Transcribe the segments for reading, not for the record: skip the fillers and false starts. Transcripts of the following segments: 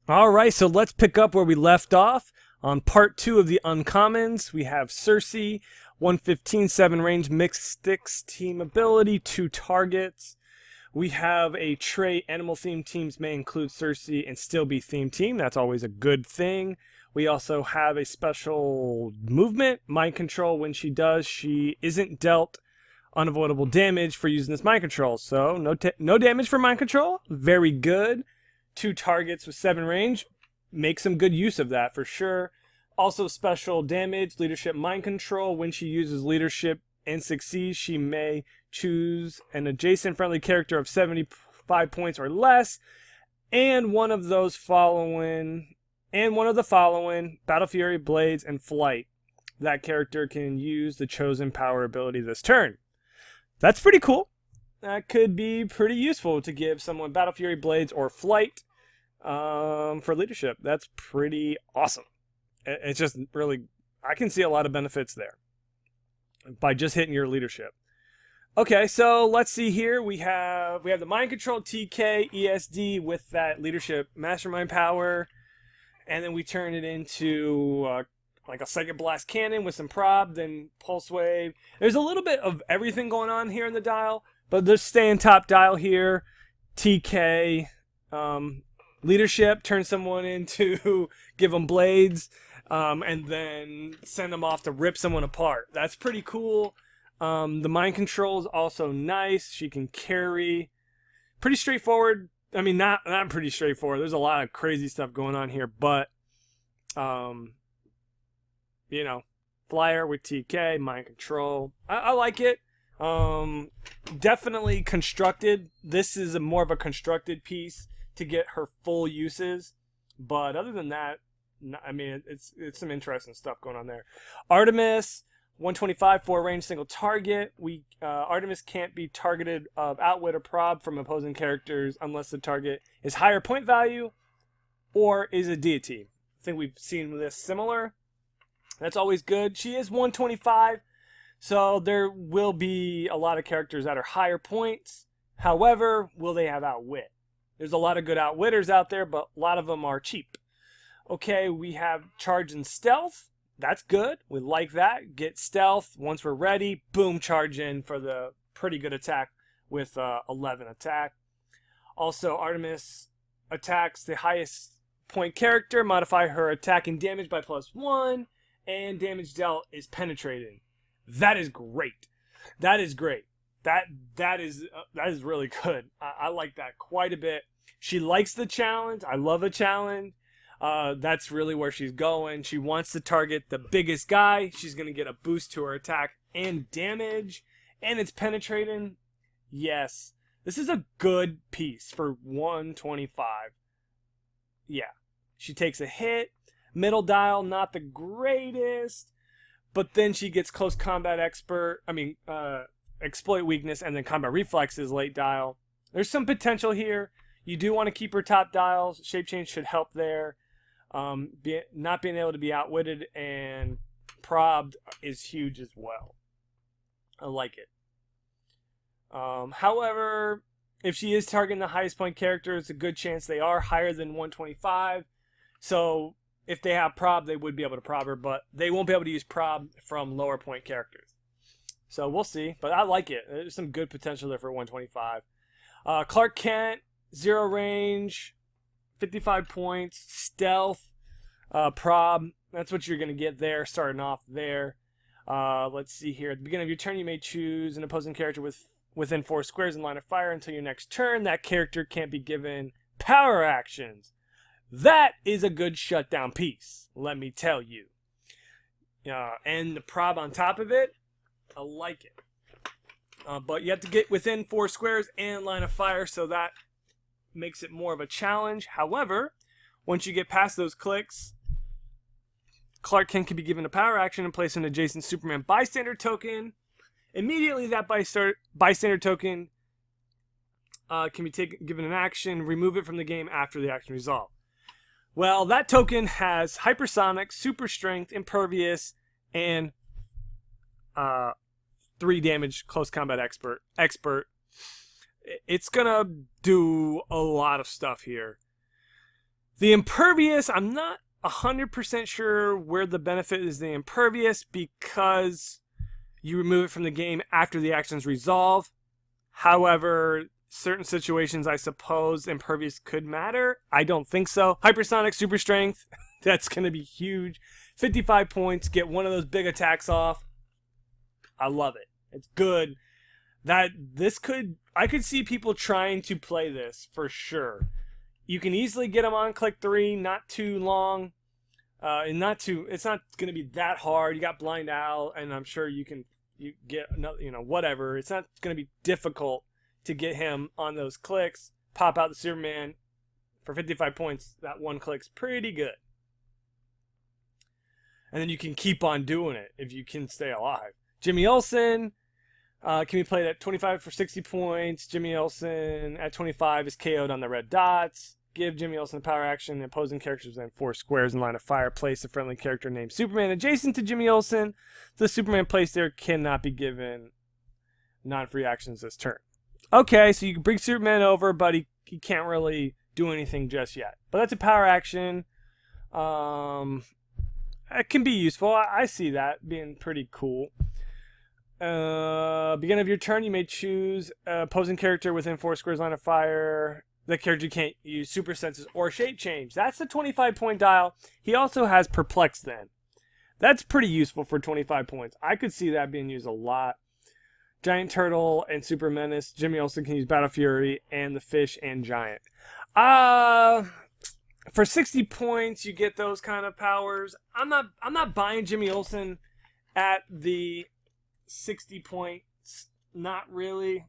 All right, so let's pick up where we left off on part 2 of the uncommons. We have Cersei, 115, 7 range, mixed sticks, team ability, 2 targets. We have a trait, animal themed teams may include Cersei and still be themed team. That's always a good thing. We also have a special movement, mind control. When she does, she isn't dealt unavoidable damage for using this mind control. So no damage for mind control. Very good. 2 targets with 7 range. Make some good use of that for sure. Also special damage, leadership mind control. When she uses leadership and succeeds, she may choose an adjacent friendly character of 75 points or less. And one of the following, Battle Fury, Blades, and Flight. That character can use the chosen power ability this turn. That's pretty cool. That could be pretty useful to give someone Battle Fury, Blades, or Flight for leadership. That's pretty awesome. It's just really, I can see a lot of benefits there by just hitting your leadership. Okay, so let's see here. We have the mind control TK ESD with that leadership mastermind power, and then we turn it into like a second blast cannon with some prob, then pulse wave. There's a little bit of everything going on here in the dial, but just staying top dial here. TK leadership, turn someone into give them blades, and then send them off to rip someone apart. That's pretty cool. The mind control is also nice. She can carry. Pretty straightforward. I mean, not pretty straightforward. There's a lot of crazy stuff going on here, but you know, flyer with TK, mind control. I like it. Definitely constructed. This is more of a constructed piece to get her full uses, but other than that, I mean, it's some interesting stuff going on there. Artemis, 125, 4 range, single target. Artemis can't be targeted of outwit or prob from opposing characters unless the target is higher point value or is a deity. I think we've seen this similar. That's always good. She is 125, so there will be a lot of characters that are higher points. However, will they have outwit? There's a lot of good outwitters out there, but a lot of them are cheap. Okay, we have charge and stealth. That's good. We like that. Get stealth. Once we're ready, boom, charge in for the pretty good attack with 11 attack. Also, Artemis attacks the highest point character. Modify her attacking damage by +1. And damage dealt is penetrating. That is great. That is great. That is really good. I like that quite a bit. She likes the challenge. I love a challenge. That's really where she's going. She wants to target the biggest guy. She's going to get a boost to her attack and damage. And it's penetrating. Yes. This is a good piece for 125. Yeah. She takes a hit. Middle dial, not the greatest. But then she gets close combat exploit weakness, and then combat reflexes late dial. There's some potential here. You do want to keep her top dials. Shape change should help there. Not being able to be outwitted and probbed is huge as well. I like it. However, if she is targeting the highest point character, it's a good chance they are higher than 125. So if they have prob, they would be able to prob her, but they won't be able to use prob from lower point characters. So we'll see, but I like it. There's some good potential there for 125. Clark Kent, 0 range, 55 points, stealth, prob. That's what you're going to get there, starting off there. Let's see here. At the beginning of your turn, you may choose an opposing character within 4 squares in line of fire until your next turn. That character can't be given power actions. That is a good shutdown piece, let me tell you. And the prob on top of it, I like it. But you have to get within 4 squares and line of fire, so that makes it more of a challenge. However, once you get past those clicks, Clark Kent can be given a power action and place an adjacent Superman bystander token. Immediately, that bystander token can be given an action, remove it from the game after the action resolved. Well, that token has hypersonic, super strength, impervious, and 3 damage, close combat expert. It's gonna do a lot of stuff here. The impervious, I'm not 100% sure where the benefit is the impervious, because you remove it from the game after the actions resolve. However, certain situations, I suppose, impervious could matter. I don't think so. Hypersonic, super strength, that's going to be huge. 55 points, get one of those big attacks off. I love it. It's good. I could see people trying to play this for sure. You can easily get them on click 3, not too long. It's not going to be that hard. You got Blind Owl, and I'm sure you get another, whatever. It's not going to be difficult to get him on those clicks. Pop out the Superman for 55 points. That one click's pretty good. And then you can keep on doing it if you can stay alive. Jimmy Olsen can be played at 25 for 60 points. Jimmy Olsen at 25 is KO'd on the red dots. Give Jimmy Olsen the power action. The opposing characters within 4 squares in line of fire. Place a friendly character named Superman adjacent to Jimmy Olsen. The Superman placed there cannot be given non-free actions this turn. Okay, so you can bring Superman over, but he can't really do anything just yet. But that's a power action. It can be useful. I see that being pretty cool. Beginning of your turn, you may choose opposing character within 4 squares line of fire. The character can't use super senses or shape change. That's the 25-point dial. He also has perplex then. That's pretty useful for 25 points. I could see that being used a lot. Giant Turtle and Super Menace. Jimmy Olsen can use Battle Fury and the Fish and Giant. For 60 points, you get those kind of powers. I'm not buying Jimmy Olsen at the 60 points. Not really.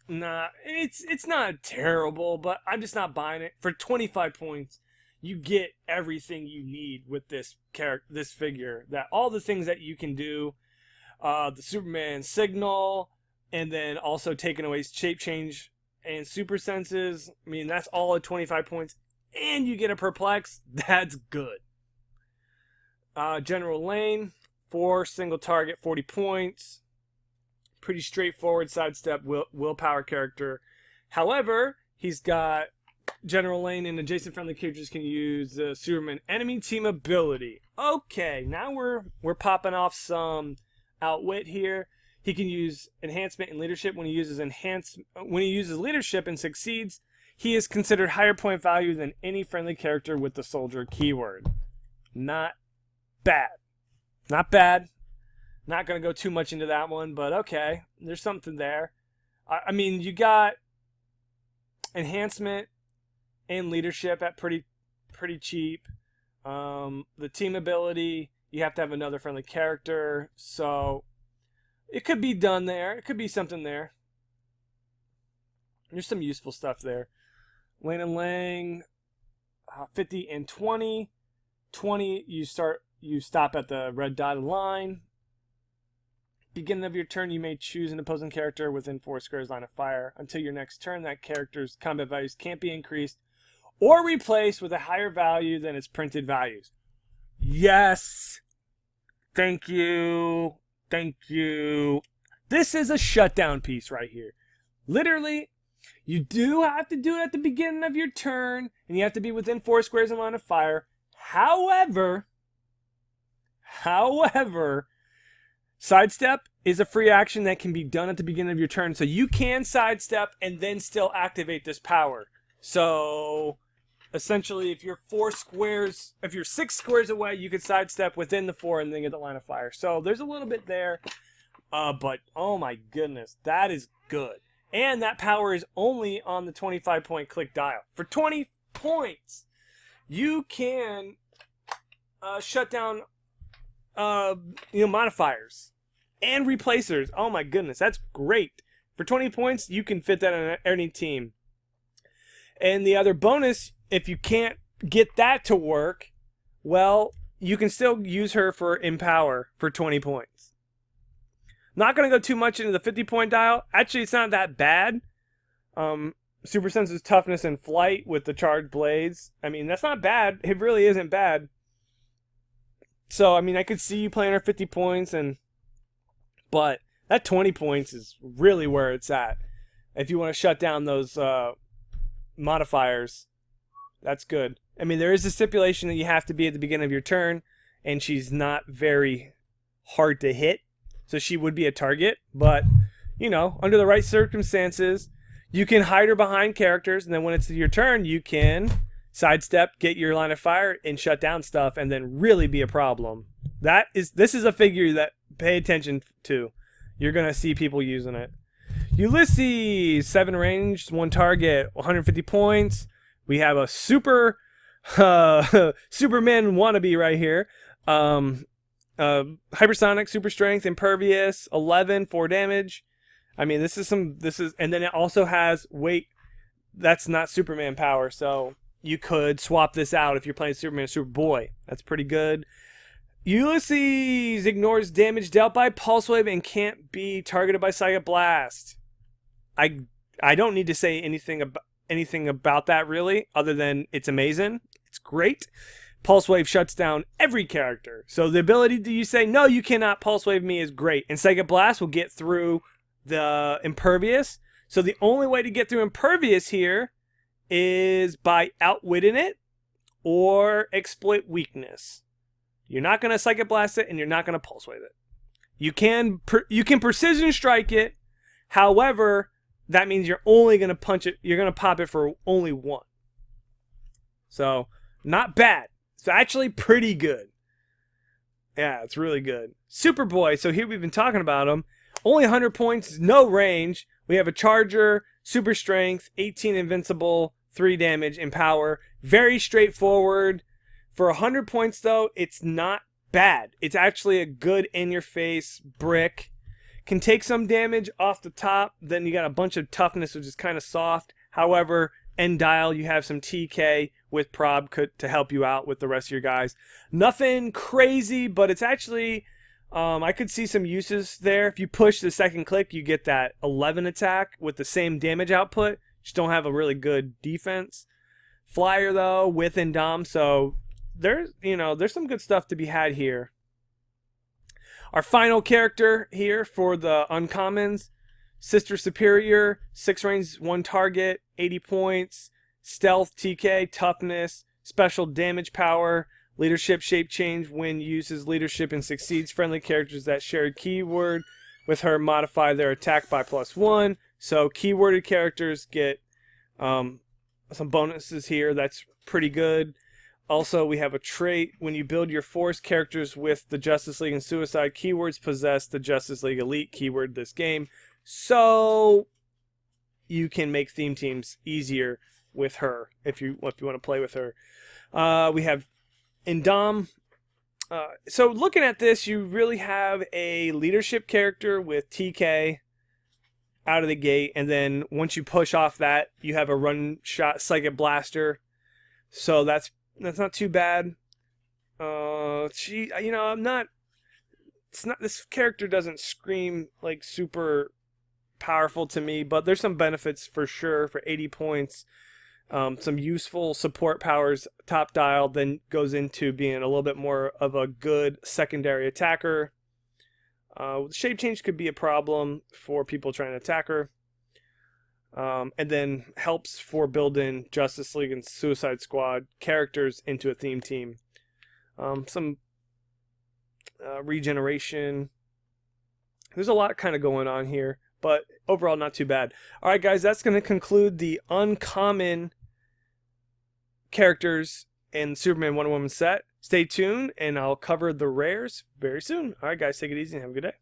Nah, it's not terrible, but I'm just not buying it. For 25 points, you get everything you need with this figure. That all the things that you can do, the Superman signal, and then also taking away shape change and super senses. I mean, that's all at 25 points, and you get a perplex. That's good. General Lane, 4 single target, 40 points. Pretty straightforward sidestep willpower character. However, he's got General Lane and adjacent friendly characters can use the Superman enemy team ability. Okay, now we're popping off some outwit here. He can use enhancement and leadership. When he uses leadership and succeeds, he is considered higher point value than any friendly character with the soldier keyword. Not bad. Not bad. Not going to go too much into that one, but okay. There's something there. I mean, you got enhancement and leadership at pretty cheap. The team ability, you have to have another friendly character. So it could be done there. It could be something there. There's some useful stuff there. Lane and Lang, 50 and 20. 20, you stop at the red dotted line. Beginning of your turn, you may choose an opposing character within 4 squares line of fire. Until your next turn, that character's combat values can't be increased or replaced with a higher value than its printed values. Yes! Thank you. Thank you. This is a shutdown piece right here. Literally, you do have to do it at the beginning of your turn, and you have to be within 4 squares in line of fire. However, sidestep is a free action that can be done at the beginning of your turn. So you can sidestep and then still activate this power. So essentially, if you're 6 squares away, you can sidestep within the 4 and then get the line of fire. So there's a little bit there. But oh my goodness, that is good. And that power is only on the 25-point click dial. For 20 points, you can shut down modifiers and replacers. Oh my goodness, that's great. For 20 points, you can fit that on any team. And the other bonus, if you can't get that to work, well, you can still use her for Empower for 20 points. Not going to go too much into the 50-point dial. Actually, it's not that bad. Super Sense's toughness and flight with the charged blades. I mean, that's not bad. It really isn't bad. So, I mean, I could see you playing her 50 points, but that 20 points is really where it's at. If you want to shut down those modifiers, that's good. I mean, there is a stipulation that you have to be at the beginning of your turn, and she's not very hard to hit, so she would be a target. But, you know, under the right circumstances, you can hide her behind characters, and then when it's your turn, you can sidestep, get your line of fire, and shut down stuff, and then really be a problem. This is a figure that pay attention to. You're going to see people using it. Ulysses, 7 range, 1 target, 150 points. We have a Superman wannabe right here. Hypersonic, super strength, impervious, 11, 4 damage. I mean, and then it also has weight. That's not Superman power, so you could swap this out if you're playing Superman or Superboy. That's pretty good. Ulysses ignores damage dealt by Pulse Wave and can't be targeted by Psychic Blast. I don't need to say anything about that really, other than it's amazing. It's great. Pulse Wave shuts down every character. So the ability to you say, no, you cannot Pulse Wave me is great. And Psychic Blast will get through the Impervious. So the only way to get through Impervious here is by outwitting it or exploit weakness. You're not going to Psychic Blast it, and you're not going to Pulse Wave it. You can Precision Strike it. However, that means you're only going to punch it. You're going to pop it for only 1. So, not bad. It's actually pretty good. Yeah, it's really good. Superboy. So here we've been talking about him. Only 100 points, no range. We have a Charger, super strength, 18 invincible, 3 damage, and power. Very straightforward. For 100 points, though, it's not bad. It's actually a good in-your-face brick. Can take some damage off the top. Then you got a bunch of toughness, which is kind of soft. However, end dial, you have some TK with Prob to help you out with the rest of your guys. Nothing crazy, but it's actually... I could see some uses there. If you push the second click, you get that 11 attack with the same damage output. Just don't have a really good defense. Flyer, though, with Indom, so... There's some good stuff to be had here. Our final character here for the uncommons, Sister Superior, 6 range, 1 target, 80 points, stealth, TK, toughness, special damage power, leadership shape change when uses leadership and succeeds. Friendly characters that share a keyword with her modify their attack by +1. So keyworded characters get some bonuses here. That's pretty good. Also, we have a trait. When you build your force characters with the Justice League and Suicide keywords, possess the Justice League Elite keyword this game. So you can make theme teams easier with her if you want to play with her. We have Indom. So looking at this, you really have a leadership character with TK out of the gate. And then once you push off that, you have a run shot Psychic Blaster. So that's not too bad. This character doesn't scream like super powerful to me, but there's some benefits for sure for 80 points. Some useful support powers top dial, then goes into being a little bit more of a good secondary attacker. Shape change could be a problem for people trying to attack her. And then helps for building Justice League and Suicide Squad characters into a theme team. Some regeneration. There's a lot kind of going on here, but overall not too bad. All right, guys, that's going to conclude the uncommon characters in Superman Wonder Woman set. Stay tuned, and I'll cover the rares very soon. All right, guys, take it easy and have a good day.